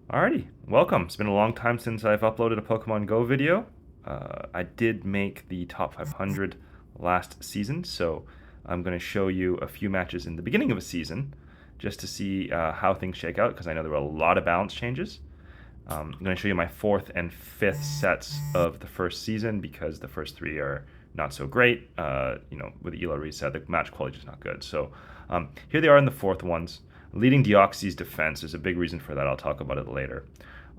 Alrighty, welcome. It's been a long time since I've uploaded a Pokemon Go video. I did make the top 500 last season, so I'm going to show you a few matches in the beginning of a season just to see how things shake out because I know there were a lot of balance changes. I'm going to show you my fourth and fifth sets of the first season because the first three are not so great. With the ELO reset, the match quality is not good. So here they are in the fourth ones. Leading Deoxys defense is a big reason for that. I'll talk about it later.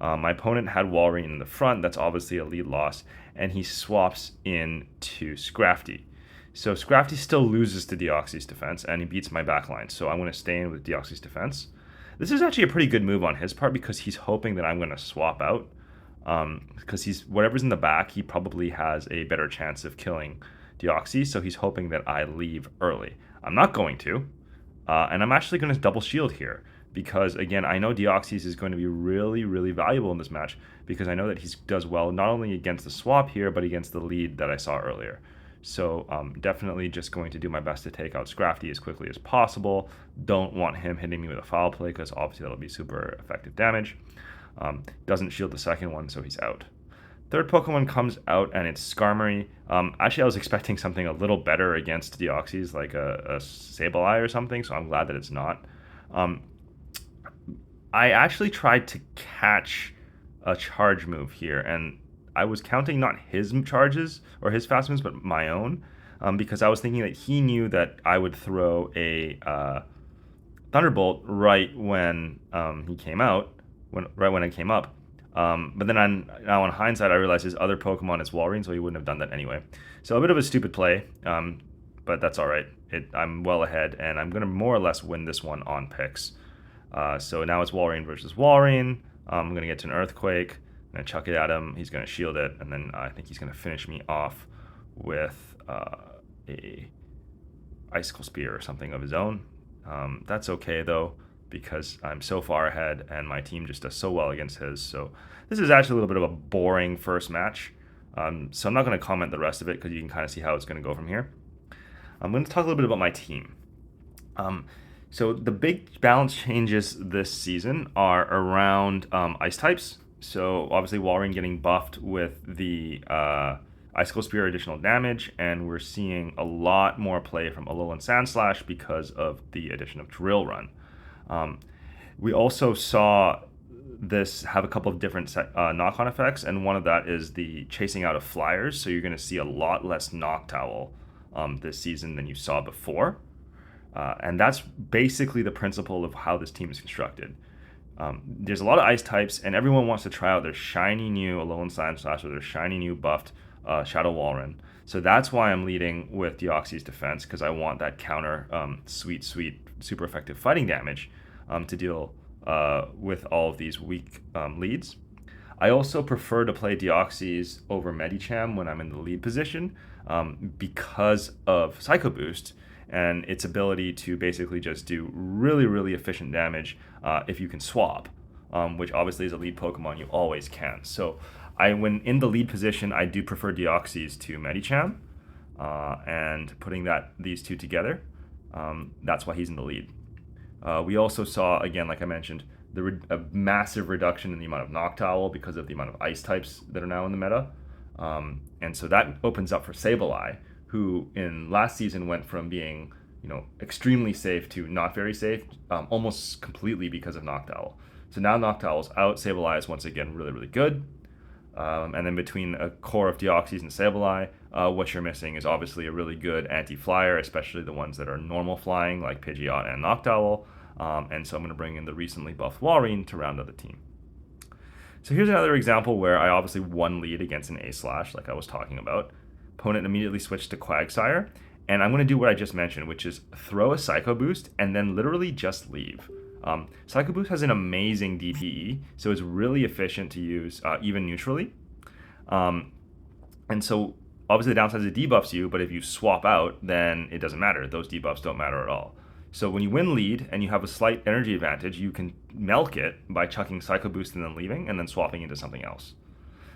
My opponent had Walrein in the front. That's obviously a lead loss. And he swaps in to Scrafty. So Scrafty still loses to Deoxys defense, and he beats my backline. So I'm going to stay in with Deoxys defense. This is actually a pretty good move on his part because he's hoping that I'm going to swap out. Because he's whatever's in the back, he probably has a better chance of killing Deoxys. So he's hoping that I leave early. I'm not going to. And I'm actually going to double shield here because, again, I know Deoxys is going to be really, really valuable in this match because I know that he does well not only against the swap here, but against the lead that I saw earlier. So definitely just going to do my best to take out Scrafty as quickly as possible. Don't want him hitting me with a foul play because obviously that'll be super effective damage. Doesn't shield the second one, so he's out. Third Pokemon comes out and it's Skarmory. Actually, I was expecting something a little better against Deoxys, like a Sableye or something, so I'm glad that it's not. Um, I actually tried to catch a charge move here, and I was counting not his charges or his fast moves, but my own, because I was thinking that he knew that I would throw a Thunderbolt right when he came out, right when I came up. But then now on hindsight, I realized his other Pokemon is Walrein, so he wouldn't have done that anyway. So a bit of a stupid play, but that's all right. I'm well ahead, and I'm going to more or less win this one on picks. So now it's Walrein versus Walrein. I'm going to get to an Earthquake. I'm going to chuck it at him. He's going to shield it, and then I think he's going to finish me off with a Icicle Spear or something of his own. That's okay, though, because I'm so far ahead and my team just does so well against his. So this is actually a little bit of a boring first match. So I'm not going to comment the rest of it because you can kind of see how it's going to go from here. I'm going to talk a little bit about my team. So the big balance changes this season are around ice types. So obviously Walrein getting buffed with the Icicle Spear additional damage, and we're seeing a lot more play from Alolan Sandslash because of the addition of Drill Run. We also saw this have a couple of different knock-on effects, and one of that is the chasing out of flyers. So you're going to see a lot less Noctowl this season than you saw before. And that's basically the principle of how this team is constructed. There's a lot of ice types, and everyone wants to try out their shiny new Alolan Sandslash or their shiny new buffed Shadow Walrein. So that's why I'm leading with Deoxys defense, because I want that counter sweet, super effective fighting damage to deal with all of these weak leads. I also prefer to play Deoxys over Medicham when I'm in the lead position because of Psycho Boost and its ability to basically just do really, really efficient damage if you can swap, which obviously as a lead Pokemon you always can. So when in the lead position, I do prefer Deoxys to Medicham, and putting these two together, that's why he's in the lead. We also saw, again, like I mentioned, a massive reduction in the amount of Noctowl because of the amount of ice types that are now in the meta. And so that opens up for Sableye, who in last season went from being, extremely safe to not very safe, almost completely because of Noctowl. So now Noctowl's out, Sableye is once again really, really good. And then between a core of Deoxys and Sableye, what you're missing is obviously a really good anti-flyer, especially the ones that are normal flying, like Pidgeot and Noctowl. And so I'm going to bring in the recently buffed Walrein to round out the team. So here's another example where I obviously won lead against an A-Slash, like I was talking about. Opponent immediately switched to Quagsire, and I'm going to do what I just mentioned, which is throw a Psycho Boost and then literally just leave. Psycho Boost has an amazing DPE, so it's really efficient to use even neutrally. And so obviously the downside is it debuffs you, but if you swap out, then it doesn't matter. Those debuffs don't matter at all. So when you win lead and you have a slight energy advantage, you can milk it by chucking Psycho Boost and then leaving, and then swapping into something else.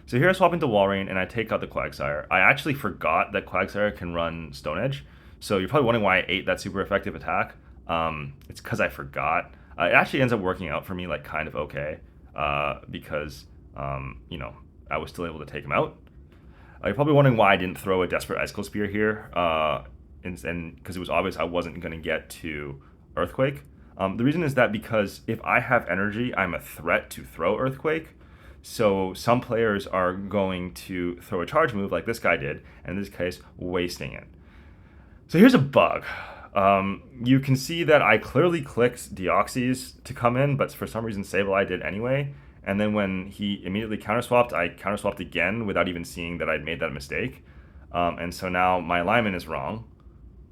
So here I swap into Walrein and I take out the Quagsire. I actually forgot that Quagsire can run Stone Edge. So you're probably wondering why I ate that super effective attack. It's because I forgot. It actually ends up working out for me like kind of okay. because, I was still able to take him out. You're probably wondering why I didn't throw a Desperate Icicle Spear here, and because it was obvious I wasn't going to get to Earthquake. The reason is that because if I have energy, I'm a threat to throw Earthquake. So some players are going to throw a charge move like this guy did, and in this case, wasting it. So here's a bug. You can see that I clearly clicked Deoxys to come in, but for some reason Sableye did anyway. And then when he immediately counterswapped, I counterswapped again without even seeing that I'd made that mistake. And so now my alignment is wrong.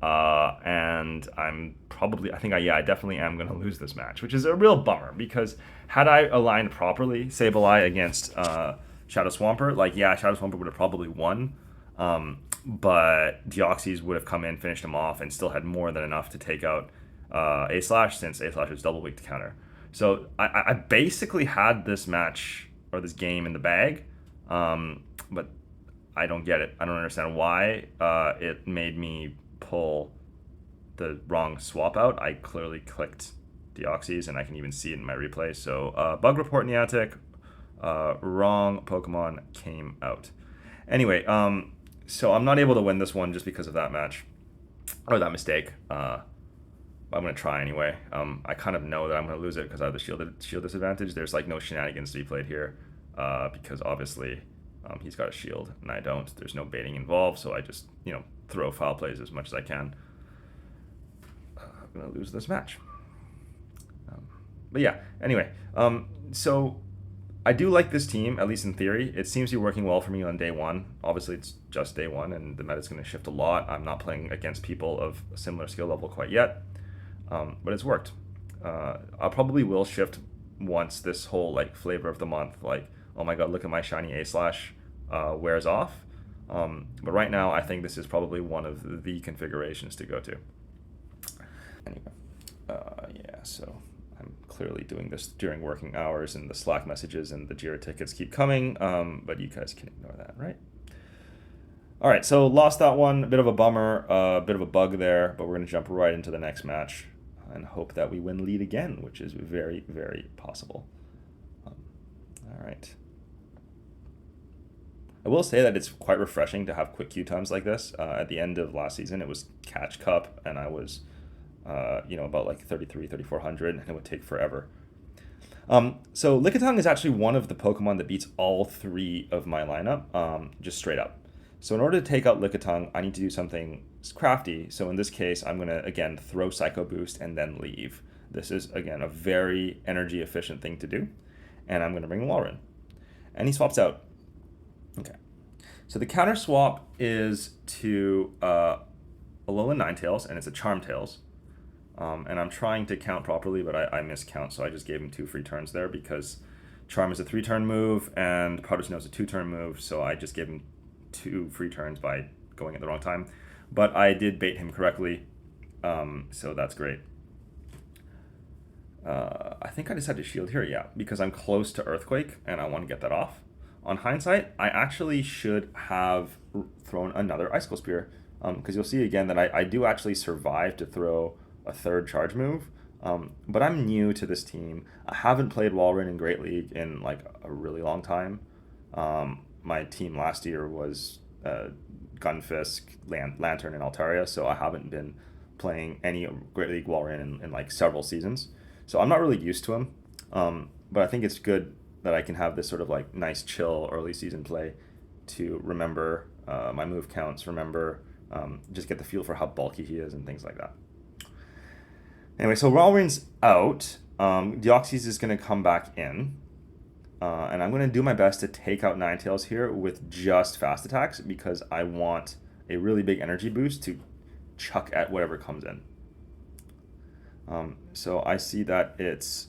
And I definitely am going to lose this match, which is a real bummer because had I aligned properly, Sableye against Shadow Swampert, Shadow Swampert would have probably won. But Deoxys would have come in, finished him off, and still had more than enough to take out A-Slash, since A-Slash is double weak to counter. So I basically had this match, or this game, in the bag, but I don't get it. I don't understand why it made me pull the wrong swap out. I clearly clicked Deoxys, and I can even see it in my replay. So bug report Niantic, wrong Pokemon came out. Anyway, so I'm not able to win this one just because of that match, or that mistake. I'm going to try anyway. I kind of know that I'm going to lose it because I have the shield disadvantage. There's no shenanigans to be played here because obviously he's got a shield and I don't. There's no baiting involved, so I just, throw foul plays as much as I can. I'm going to lose this match. But yeah, anyway, so I do like this team, at least in theory. It seems to be working well for me on day one. Obviously, it's just day one, and the meta's going to shift a lot. I'm not playing against people of a similar skill level quite yet, but it's worked. I probably will shift once this whole flavor of the month, oh my god, look at my shiny A-Slash, wears off. But right now, I think this is probably one of the configurations to go to. Anyway, so I'm clearly doing this during working hours, and the Slack messages and the Jira tickets keep coming, but you guys can ignore that, right? All right, so lost that one. A bit of a bummer, a bit of a bug there, but we're going to jump right into the next match and hope that we win lead again, which is very, very possible. All right. I will say that it's quite refreshing to have quick queue times like this. At the end of last season, it was Catch Cup, and I was about 3,400, and it would take forever. So Lickitung is actually one of the Pokemon that beats all three of my lineup, just straight up. So in order to take out Lickitung, I need to do something crafty. So in this case, I'm going to, again, throw Psycho Boost and then leave. This is, again, a very energy efficient thing to do. And I'm going to bring Walrein. And he swaps out. Okay. So the counter swap is to Alolan Ninetales, and it's a Charmtails. And I'm trying to count properly, but I miscount, so I just gave him 2 free turns there because Charm is a 3-turn move and Powder Snow is a 2-turn move, so I just gave him 2 free turns by going at the wrong time. But I did bait him correctly, so that's great. I think I decided to shield here, yeah, because I'm close to Earthquake and I want to get that off. On hindsight, I actually should have thrown another Icicle Spear, because you'll see again that I do actually survive to throw a 3rd charge move, but I'm new to this team. I haven't played Walrein in Great League in a really long time. My team last year was Gunfisk, Lantern, and Altaria, so I haven't been playing any Great League Walrein in several seasons. So I'm not really used to him, but I think it's good that I can have this sort of nice chill early season play to remember my move counts, just get the feel for how bulky he is and things like that. Anyway, so Walrein's out. Deoxys is going to come back in. And I'm going to do my best to take out Ninetales here with just fast attacks because I want a really big energy boost to chuck at whatever comes in. So I see that it's,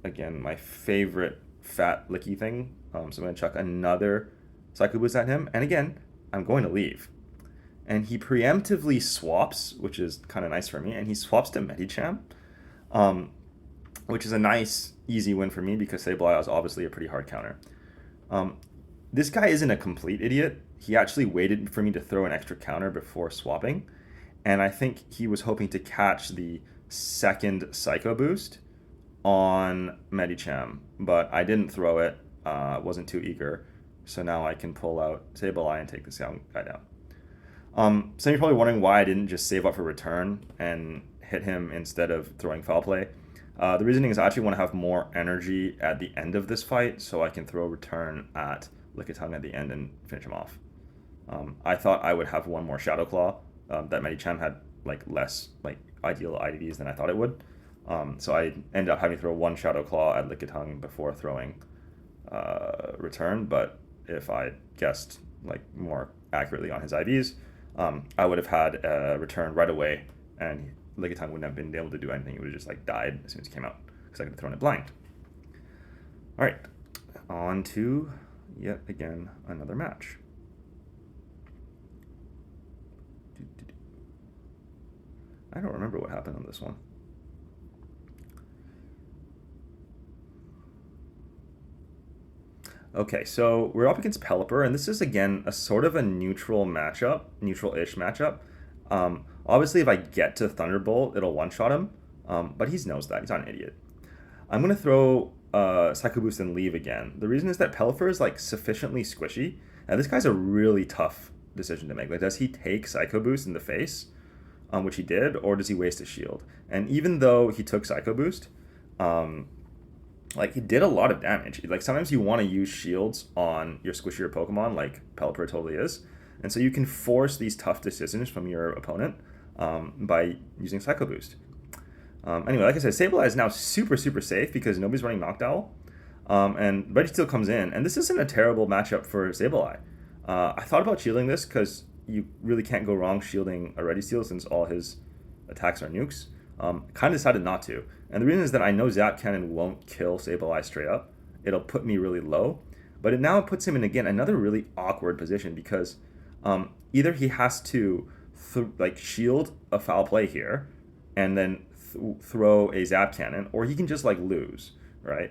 again, my favorite fat licky thing. So I'm going to chuck another Psycho Boost at him. And again, I'm going to leave. And he preemptively swaps, which is kind of nice for me, and he swaps to Medicham, which is a nice, easy win for me because Sableye is obviously a pretty hard counter. This guy isn't a complete idiot. He actually waited for me to throw an extra counter before swapping, and I think he was hoping to catch the 2nd Psycho Boost on Medicham, but I didn't throw it. Wasn't too eager. So now I can pull out Sableye and take this guy down. So you're probably wondering why I didn't just save up for return and hit him instead of throwing foul play. The reasoning is I actually want to have more energy at the end of this fight so I can throw return at Lickitung at the end and finish him off. I thought I would have one more Shadow Claw. That Medicham had like less like ideal IDVs than I thought it would. So I ended up having to throw one Shadow Claw at Lickitung before throwing return. But if I guessed like more accurately on his IVs, I would have had a return right away, and Lickitung wouldn't have been able to do anything. It would have just like died as soon as it came out because I could have thrown it blind. All right, on to yet again another match. I don't remember what happened on this one. Okay, so we're up against Pelipper, and this is, again, a sort of a neutral matchup, neutral-ish matchup. Obviously, if I get to Thunderbolt, it'll one-shot him, but he knows that. He's not an idiot. I'm going to throw Psycho Boost and leave again. The reason is that Pelipper is, like, sufficiently squishy. Now, this guy's a really tough decision to make. Like, does he take Psycho Boost in the face, which he did, or does he waste a shield? And even though he took Psycho Boost, like, he did a lot of damage. Like, sometimes you want to use shields on your squishier Pokemon, like Pelipper totally is. And so you can force these tough decisions from your opponent by using Psycho Boost. Anyway, like I said, Sableye is now super, super safe because nobody's running Noctowl. And Registeel comes in, and this isn't a terrible matchup for Sableye. I thought about shielding this because you really can't go wrong shielding a Registeel since all his attacks are nukes. Kind of decided not to. And the reason is that I know Zap Cannon won't kill Sableye straight up. It'll put me really low. But it now puts him in, again, another really awkward position because either he has to like shield a foul play here and then throw a Zap Cannon, or he can just like lose, right?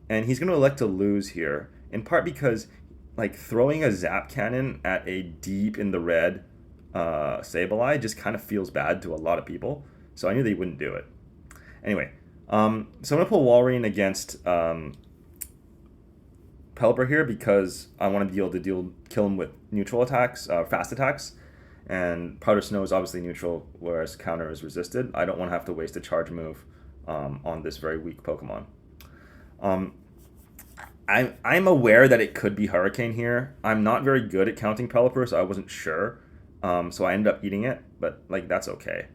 And he's going to elect to lose here, in part because like throwing a Zap Cannon at a deep in the red Sableye just kind of feels bad to a lot of people. So I knew they wouldn't do it. Anyway, so I'm going to pull Walrein against Pelipper here because I want to be able to kill him with neutral attacks, fast attacks. And Powder Snow is obviously neutral, whereas counter is resisted. I don't want to have to waste a charge move on this very weak Pokemon. I'm aware that it could be Hurricane here. I'm not very good at counting Pelipper, so I wasn't sure. So I ended up eating it, but like that's okay.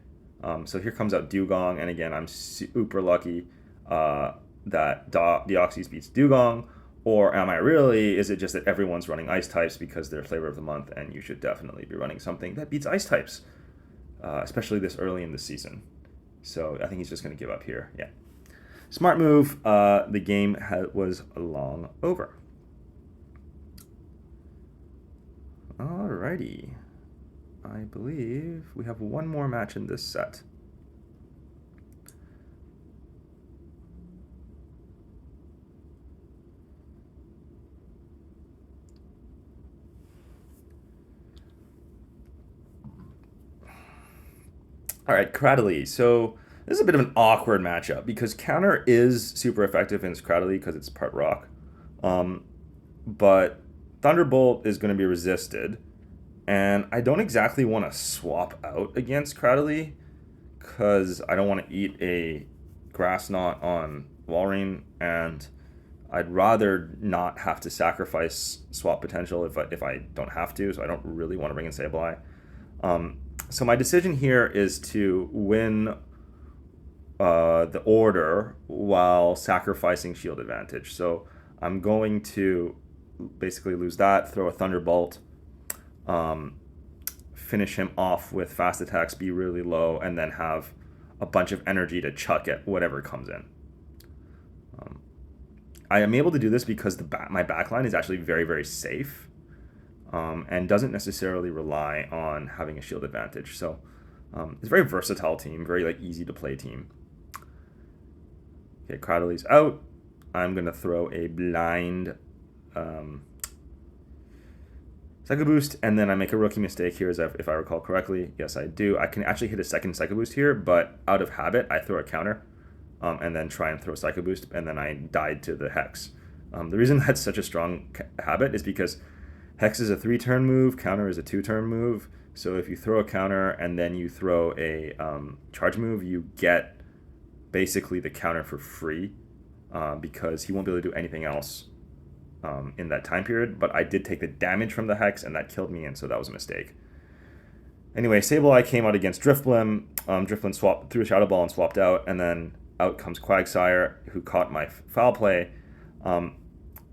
So here comes out Dewgong, and again, I'm super lucky that Deoxys beats Dewgong, or am I really? Is it just that everyone's running Ice types because they're flavor of the month, and you should definitely be running something that beats Ice types, especially this early in the season. So I think he's just going to give up here. Yeah, smart move. The game was long over. Alrighty. I believe we have one more match in this set. All right, Cradily. So this is a bit of an awkward matchup because counter is super effective in Cradily because it's part rock. But Thunderbolt is going to be resisted. And I don't exactly want to swap out against Cradily because I don't want to eat a Grass Knot on Walrein, and I'd rather not have to sacrifice swap potential if I don't have to, so I don't really want to bring in Sableye. So my decision here is to win the order while sacrificing shield advantage. So I'm going to basically lose that, throw a Thunderbolt, finish him off with fast attacks, be really low, and then have a bunch of energy to chuck at whatever comes in. I am able to do this because my backline is actually very, very safe and doesn't necessarily rely on having a shield advantage. So it's a very versatile team, very like easy to play team. Okay, Cradly's out. I'm going to throw a blind Psycho Boost, and then I make a rookie mistake here, if I recall correctly. Yes, I do. I can actually hit a second Psycho Boost here, but out of habit, I throw a counter. and then try and throw Psycho Boost, and then I died to the Hex. The reason that's such a strong habit is because Hex is a 3-turn move, counter is a 2-turn move. So if you throw a counter and then you throw a charge move, you get basically the counter for free because he won't be able to do anything else in that time period. But I did take the damage from the Hex, and that killed me, and so that was a mistake. Anyway, Sableye came out against Drifblim. Drifblim threw a Shadow Ball and swapped out, and then out comes Quagsire, who caught my foul play.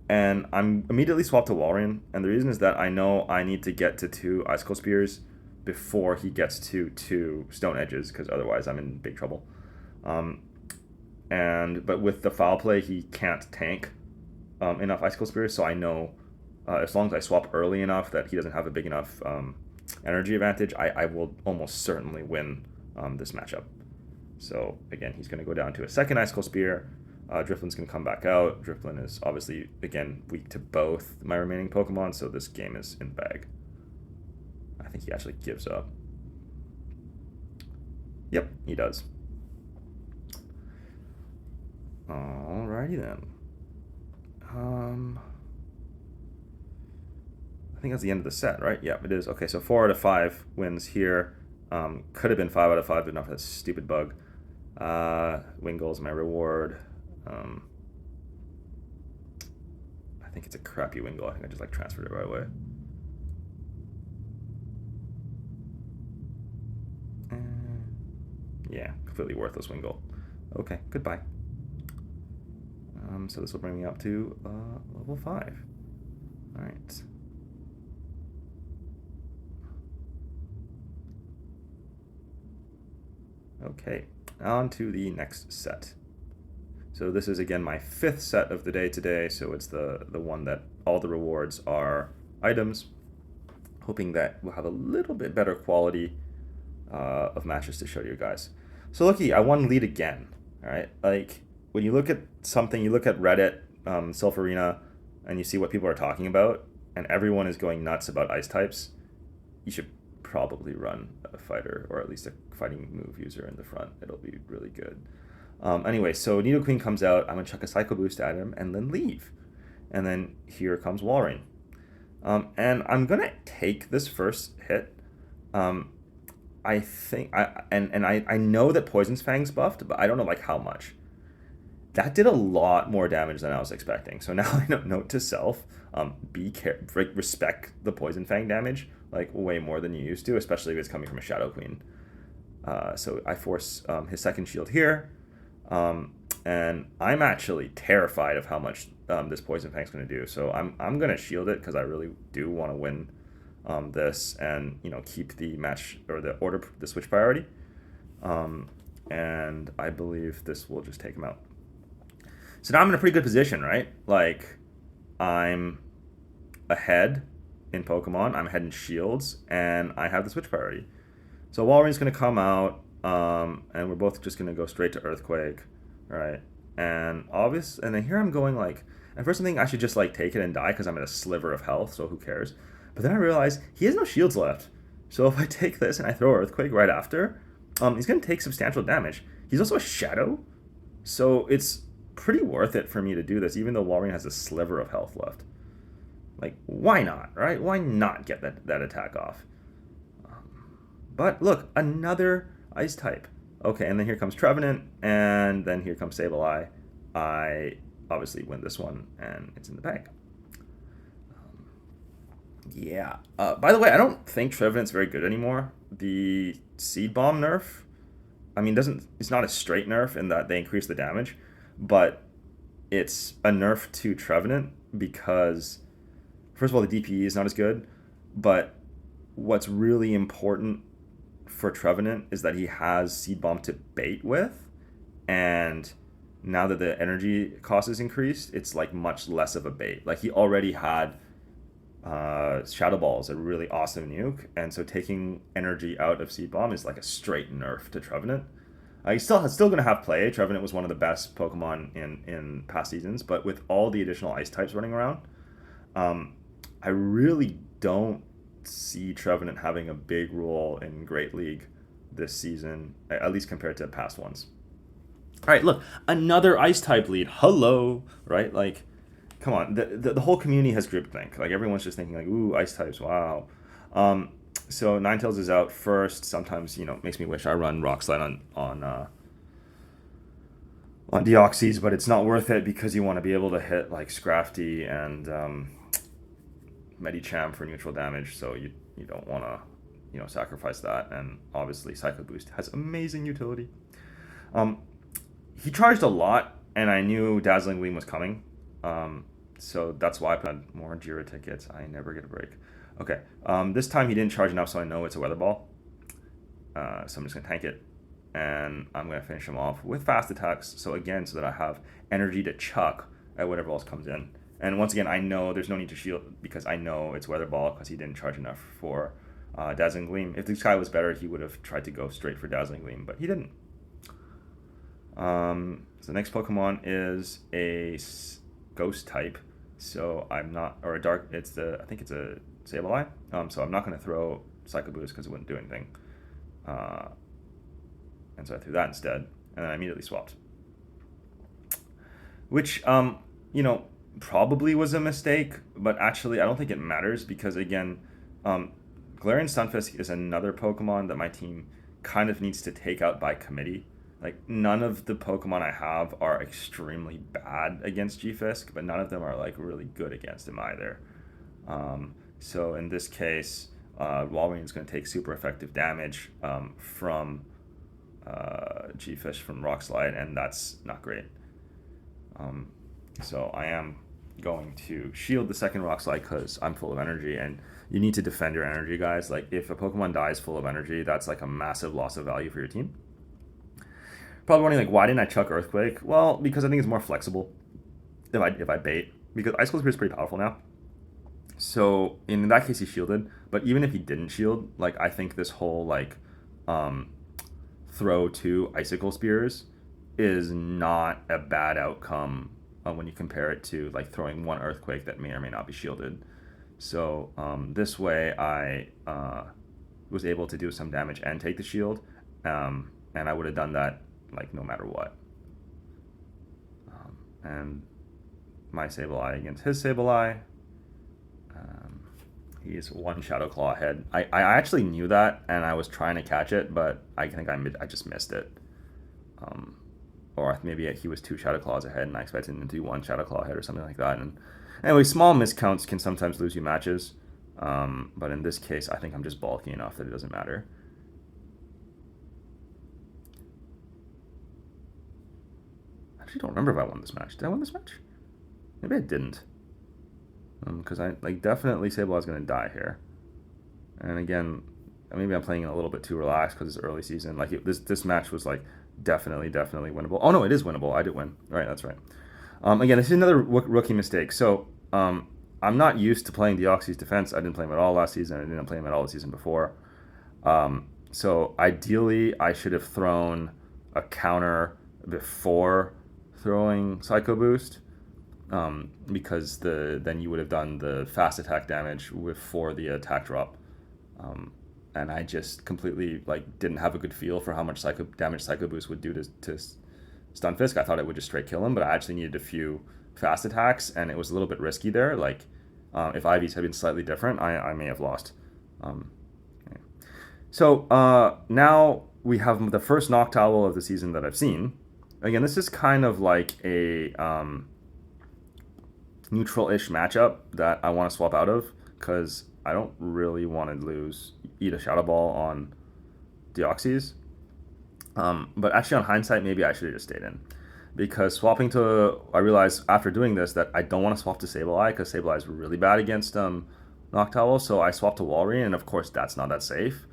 And I'm immediately swapped to Walrein, and the reason is that I know I need to get to 2 Icicle Spears before he gets to 2 Stone Edges, because otherwise I'm in big trouble. But with the foul play, he can't tank enough Icicle Spears, so I know as long as I swap early enough that he doesn't have a big enough energy advantage, I will almost certainly win this matchup. So again, he's going to go down to a second Icicle Spear. Drifblim's going to come back out. Drifblim is obviously, again, weak to both my remaining Pokemon, so this game is in the bag. I think he actually gives up. Yep, he does. Alrighty then. I think that's the end of the set, right? Yep, it is. Okay, so 4 out of 5 wins here. Could have been 5 out of 5, but not for that stupid bug. Wingle's my reward. I think it's a crappy Wingle. I think I just transferred it right away. Yeah, completely worthless Wingle. Okay, goodbye. So this will bring me up to level 5. All right. Okay, on to the next set. So this is again my 5th set of the day today, so it's the one that all the rewards are items, hoping that we'll have a little bit better quality of matches to show you guys. So looky, I won lead again, all right? Like, when you look at something, you look at Reddit, Self Arena, and you see what people are talking about, and everyone is going nuts about ice types, you should probably run a fighter, or at least a fighting move user in the front. It'll be really good. Anyway, so Nidoqueen comes out. I'm going to chuck a Psycho Boost at him and then leave. And then here comes Walrein. And I'm going to take this first hit. I think... I know that Poison's Fang's buffed, but I don't know how much. That did a lot more damage than I was expecting. So now I know, note to self, respect the Poison Fang damage way more than you used to, especially if it's coming from a Shadow Queen. So I force his second shield here. And I'm actually terrified of how much this Poison Fang's going to do. So I'm going to shield it because I really do want to win this and keep the match or the switch priority. And I believe this will just take him out. So now I'm in a pretty good position, right? I'm ahead in Pokemon, I'm ahead in shields, and I have the switch priority. So Walrein's going to come out, and we're both just going to go straight to Earthquake, right? And then here I'm going at first I'm thinking I should just take it and die because I'm at a sliver of health, so who cares? But then I realize he has no shields left. So if I take this and I throw Earthquake right after, he's going to take substantial damage. He's also a Shadow, so it's pretty worth it for me to do this, even though Walrein has a sliver of health left. Why not, right? Why not get that attack off? But look, another ice type. Okay, and then here comes Trevenant, and then here comes Sableye. I obviously win this one, and it's in the bag. Yeah. By the way, I don't think Trevenant's very good anymore. The Seed Bomb nerf, it's not a straight nerf in that they increase the damage, but it's a nerf to Trevenant because, first of all, the DPE is not as good, but what's really important for Trevenant is that he has Seed Bomb to bait with, and now that the energy cost is increased, it's much less of a bait. He already had Shadow Ball is a really awesome nuke, and so taking energy out of Seed Bomb is a straight nerf to Trevenant. He's still going to have play. Trevenant was one of the best Pokemon in past seasons, but with all the additional ice types running around, I really don't see Trevenant having a big role in Great League this season, at least compared to past ones. All right, look, another ice type lead. Hello, right? Like, come on. The whole community has groupthink. Like everyone's just thinking like, ooh, ice types. Wow. Um, so Ninetales is out first. Sometimes makes me wish I run Rock Slide on Deoxys, but it's not worth it because you want to be able to hit like Scrafty and Medicham for neutral damage. So you don't want to sacrifice that. And obviously Psycho Boost has amazing utility. Um, he charged a lot, and I knew Dazzling Gleam was coming. So that's why I put more Jira tickets. I never get a break. Okay. This time he didn't charge enough, so I know it's a Weather Ball. So I'm just gonna tank it, and I'm gonna finish him off with fast attacks. So again, so that I have energy to chuck at whatever else comes in. And once again, I know there's no need to shield because I know it's Weather Ball because he didn't charge enough for Dazzling Gleam. If this guy was better, he would have tried to go straight for Dazzling Gleam, but he didn't. So the next Pokemon is a Ghost type. So I'm not, or a Dark. I think it's a Sableye. So I'm not going to throw Psycho Boost because it wouldn't do anything. And so I threw that instead, and then I immediately swapped. Which, probably was a mistake, but actually I don't think it matters because again, Galarian Stunfisk is another Pokemon that my team kind of needs to take out by committee. Like none of the Pokemon I have are extremely bad against G-Fisk, but none of them are like really good against him either. So in this case, Walrein is going to take super effective damage from G-Fish from Rock Slide, and that's not great. So I am going to shield the second Rock Slide because I'm full of energy, and you need to defend your energy, guys. Like if a Pokemon dies full of energy, that's like a massive loss of value for your team. Probably wondering like why didn't I chuck Earthquake? Well, because I think it's more flexible if I bait, because Ice Cold Spear is pretty powerful now. So in that case he shielded, but even if he didn't shield, like I think this whole like throw two Icicle Spears is not a bad outcome when you compare it to like throwing one Earthquake that may or may not be shielded. So this way I was able to do some damage and take the shield, and I would have done that like no matter what. And my Sableye against his Sableye. He is one Shadow Claw ahead. I actually knew that, and I was trying to catch it, but I think I just missed it. Or maybe he was two Shadow Claws ahead, and I expected him to do one Shadow Claw ahead or something like that. And anyway, small miscounts can sometimes lose you matches. But in this case, I think I'm just bulky enough that it doesn't matter. I actually don't remember if I won this match. Did I win this match? Maybe I didn't. Because I like definitely Sableye's going to die here. And again, maybe I'm playing it a little bit too relaxed because it's early season. Like this match was like definitely winnable. Oh no, it is winnable. I did win. All right, that's right. Again, this is another rookie mistake. So I'm not used to playing Deoxys defense. I didn't play him at all last season. I didn't play him at all the season before. So ideally, I should have thrown a counter before throwing Psycho Boost. Because then you would have done the fast attack damage for the attack drop, and I just completely like didn't have a good feel for how much damage Psycho Boost would do to Stunfisk. I thought it would just straight kill him, but I actually needed a few fast attacks, and it was a little bit risky there. Like if IVs had been slightly different, I may have lost. Okay. So now we have the first Noctowl of the season that I've seen. Again, this is kind of like a neutral-ish matchup that I want to swap out of because I don't really want to eat a Shadow Ball on Deoxys. But actually on hindsight, maybe I should have just stayed in. Because I realized after doing this that I don't want to swap to Sableye because Sableye is really bad against Noctowl, so I swapped to Walrein, and of course that's not that safe.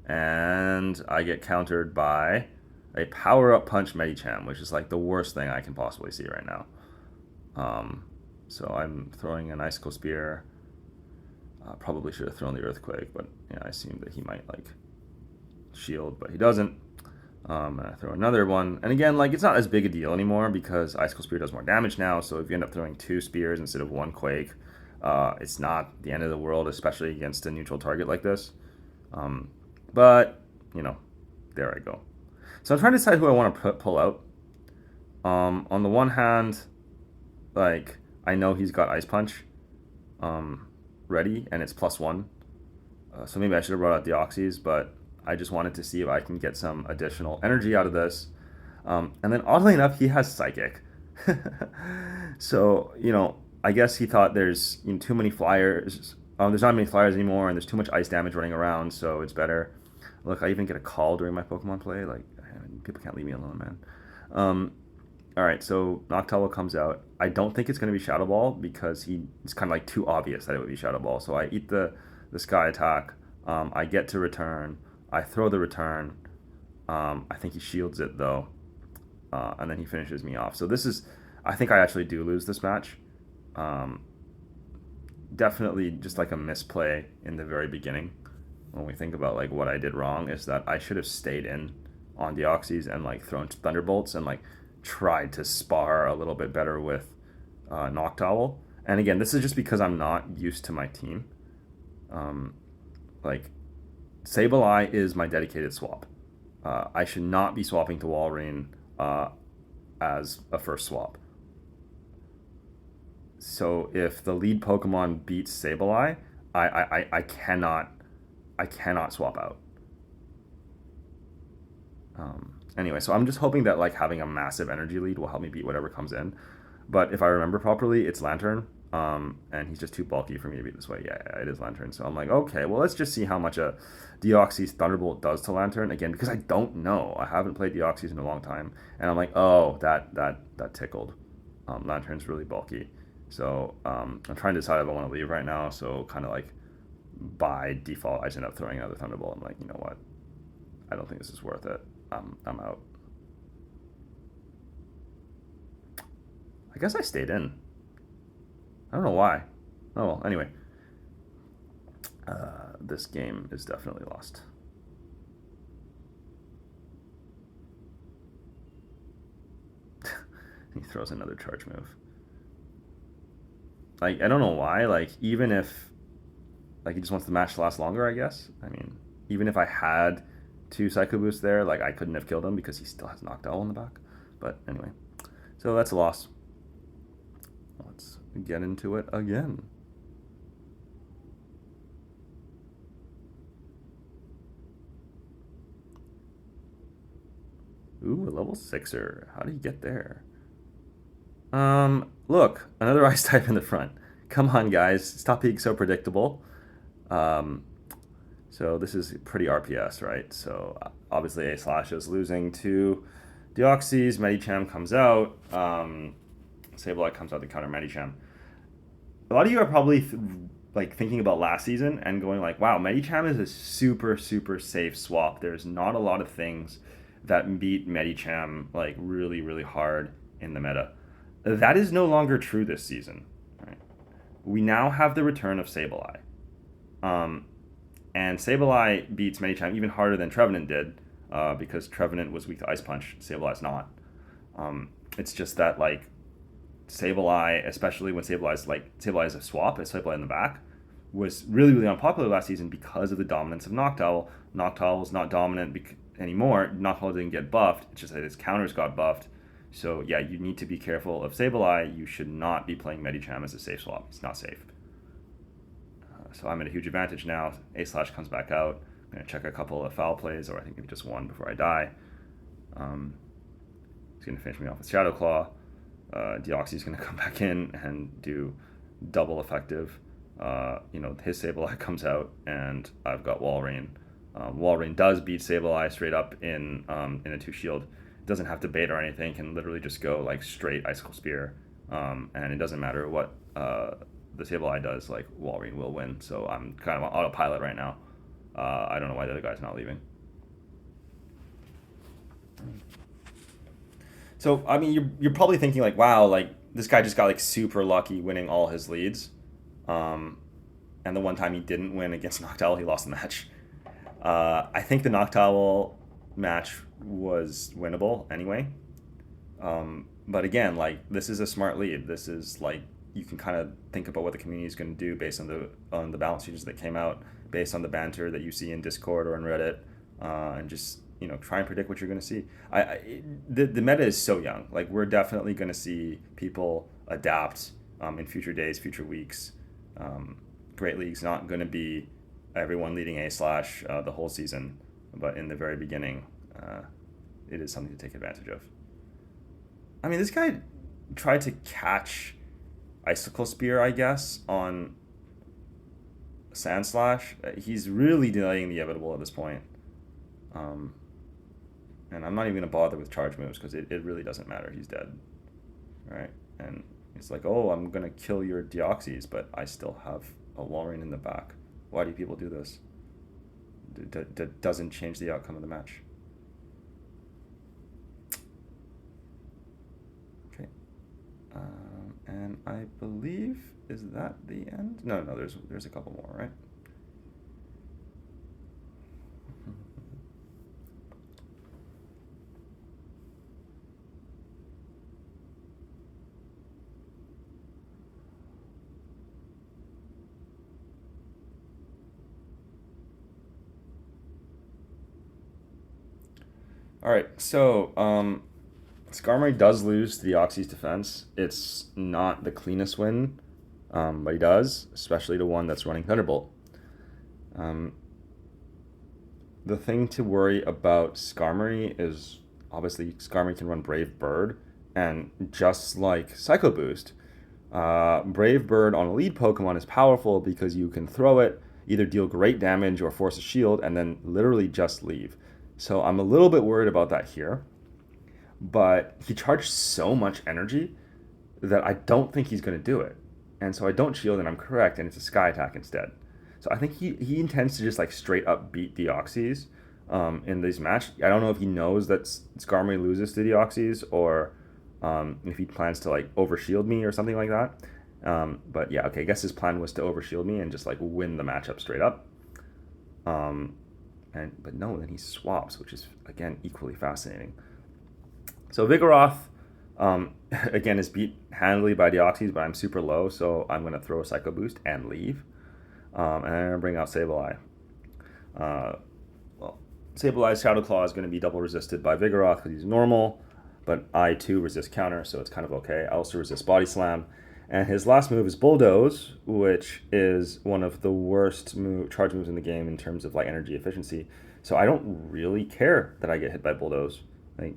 And I get countered by a Power-Up Punch Medicham, which is like the worst thing I can possibly see right now. So I'm throwing an Icicle Spear. Probably should have thrown the Earthquake, but yeah, I assumed that he might like shield, but he doesn't. And I throw another one, and again, like it's not as big a deal anymore because Icicle Spear does more damage now. So if you end up throwing two spears instead of one Quake, it's not the end of the world, especially against a neutral target like this. But there I go. So I'm trying to decide who I want to pull out. On the one hand, like I know he's got Ice Punch um, ready, and it's +1. So maybe I should have brought out Deoxys, but I just wanted to see if I can get some additional energy out of this. And then oddly enough, he has Psychic. So, I guess he thought there's too many flyers. There's not many flyers anymore, and there's too much ice damage running around, so it's better. Look, I even get a call during my Pokemon play. Like, people can't leave me alone, man. Um, all right, so Noctowl comes out. I don't think it's going to be Shadow Ball because it's kind of like too obvious that it would be Shadow Ball. So I eat the Sky Attack. I get to return. I throw the return. I think he shields it though, and then he finishes me off. So this is, I think I actually do lose this match. Um, Definitely just like a misplay in the very beginning. When we think about like what I did wrong, is that I should have stayed in on Deoxys and like thrown Thunderbolts and like tried to spar a little bit better with Noctowl. And again, this is just because I'm not used to my team. Um, like Sableye is my dedicated swap. I should not be swapping to Walrein as a first swap. So if the lead Pokemon beats Sableye, I cannot swap out. Anyway, so I'm just hoping that like having a massive energy lead will help me beat whatever comes in. But if I remember properly, it's Lantern, and he's just too bulky for me to beat this way. Yeah, it is Lantern. So I'm like, okay, well let's just see how much a Deoxys Thunderbolt does to Lantern again, because I don't know. I haven't played Deoxys in a long time, and I'm like, oh, that tickled. Lantern's really bulky, so I'm trying to decide if I want to leave right now. So kind of like by default, I just end up throwing another Thunderbolt. I'm like, you know what? I don't think this is worth it. I'm out. I guess I stayed in. I don't know why. Oh well. Anyway, this game is definitely lost. He throws another charge move. Like I don't know why. Like even if like he just wants the match to last longer, I guess. I mean, even if I had two Psycho Boosts there, like I couldn't have killed him because he still has Noctowl in the back. But anyway, so that's a loss. Let's get into it again. Ooh, a level 6er. How do you get there? Look, another ice type in the front. Come on, guys. Stop being so predictable. Um, so this is pretty RPS, right? So obviously A slash is losing to Deoxys. Medicham comes out. Sableye comes out to counter Medicham. A lot of you are probably like thinking about last season and going like, wow, Medicham is a super, super safe swap. There's not a lot of things that beat Medicham like really, really hard in the meta. That is no longer true this season. Right? We now have the return of Sableye. Um, and Sableye beats Medicham even harder than Trevenant did, because Trevenant was weak to Ice Punch. Sableye's not. It's just that like Sableye, especially when Sableye is a swap, a Sableye in the back, was really really unpopular last season because of the dominance of Noctowl. Noctowl is not dominant anymore. Noctowl didn't get buffed. It's just that its counters got buffed. So yeah, you need to be careful of Sableye. You should not be playing Medicham as a safe swap. It's not safe. So I'm at a huge advantage now. A slash comes back out. I'm gonna check a couple of foul plays, or I think maybe just one before I die. He's gonna finish me off with Shadow Claw. Deoxy's gonna come back in and do double effective. His Sableye comes out, and I've got Walrein. Walrein does beat Sableye straight up in a 2 shield. It doesn't have to bait or anything. Can literally just go like straight Icicle Spear, and it doesn't matter what the Sableye does. Like Walrein will win. So I'm kind of on autopilot right now. I don't know why the other guy's not leaving. So I mean, you're probably thinking like, wow, like this guy just got like super lucky winning all his leads, um, and the one time he didn't win against Noctowl, he lost the match. I think the Noctowl match was winnable anyway. But again, like this is a smart lead. This is like you can kind of think about what the community is going to do based on the balance changes that came out, based on the banter that you see in Discord or on Reddit, and just try and predict what you're going to see. The meta is so young. Like, we're definitely going to see people adapt in future days, future weeks. Great League's not going to be everyone leading A slash the whole season, but in the very beginning, it is something to take advantage of. I mean, this guy tried to catch Icicle Spear, I guess, on Sand Slash. He's really delaying the inevitable at this point. And I'm not even going to bother with charge moves because it really doesn't matter. He's dead. Right? And it's like, oh, I'm going to kill your Deoxys, but I still have a Walrein in the back. Why do people do this? That doesn't change the outcome of the match. Okay. And I believe, is that the end? No, there's a couple more, right? All right, so Skarmory does lose to the Deoxys defense. It's not the cleanest win, but he does, especially to one that's running Thunderbolt. The thing to worry about Skarmory is obviously Skarmory can run Brave Bird, and just like Psycho Boost, Brave Bird on a lead Pokemon is powerful because you can throw it, either deal great damage or force a shield, and then literally just leave. So I'm a little bit worried about that here. But he charged so much energy that I don't think he's going to do it. And so I don't shield and I'm correct, and it's a Sky Attack instead. So I think he intends to just like straight up beat Deoxys in this match. I don't know if he knows that Skarmory loses to Deoxys or if he plans to like overshield me or something like that. But yeah, okay, I guess his plan was to overshield me and just like win the matchup straight up. But no, then he swaps, which is, again, equally fascinating. So Vigoroth, again, is beat handily by Deoxys, but I'm super low, so I'm going to throw a Psycho Boost and leave. And I'm going to bring out Sableye. Sableye's Shadow Claw is going to be double resisted by Vigoroth because he's normal, but I, too, resist counter, so it's kind of okay. I also resist Body Slam. And his last move is Bulldoze, which is one of the worst charge moves in the game in terms of like energy efficiency. So I don't really care that I get hit by Bulldoze. Like,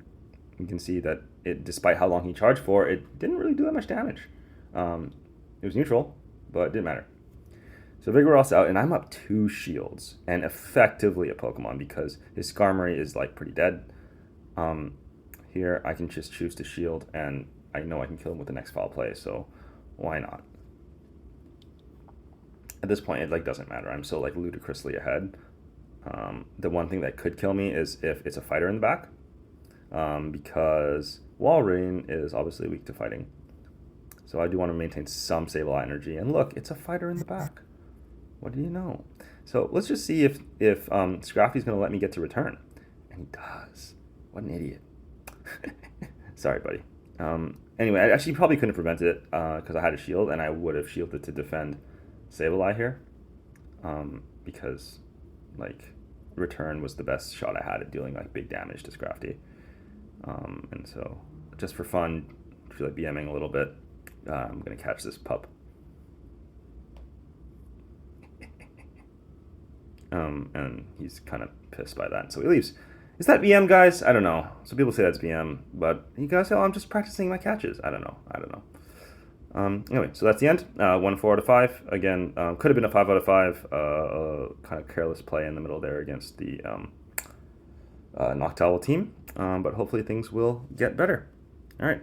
you can see that despite how long he charged for, it didn't really do that much damage. It was neutral, but it didn't matter. So Vigoroth's out, and I'm up 2 shields, and effectively a Pokemon because his Skarmory is like pretty dead. Here I can just choose to shield, and I know I can kill him with the next foul play, so why not? At this point, it like doesn't matter. I'm so like ludicrously ahead. The one thing that could kill me is if it's a fighter in the back, because Walrein is obviously weak to fighting. So I do want to maintain some Sableye energy. And look, it's a fighter in the back. What do you know? So let's just see if Scrafty's going to let me get to return. And he does. What an idiot. Sorry, buddy. Anyway, I actually probably couldn't have prevented it because I had a shield, and I would have shielded to defend Sableye here because, like, return was the best shot I had at dealing, like, big damage to Scrafty. And so, just for fun, I feel like BMing a little bit, I'm going to catch this pup. And he's kind of pissed by that, so he leaves. Is that BM, guys? I don't know. Some people say that's BM, but you guys say, oh, I'm just practicing my catches. I don't know. Anyway, so that's the end. 1 4 out of 5. Again, could have been a 5 out of 5. Kind of careless play in the middle there against the Noctowl team. But hopefully things will get better. All right.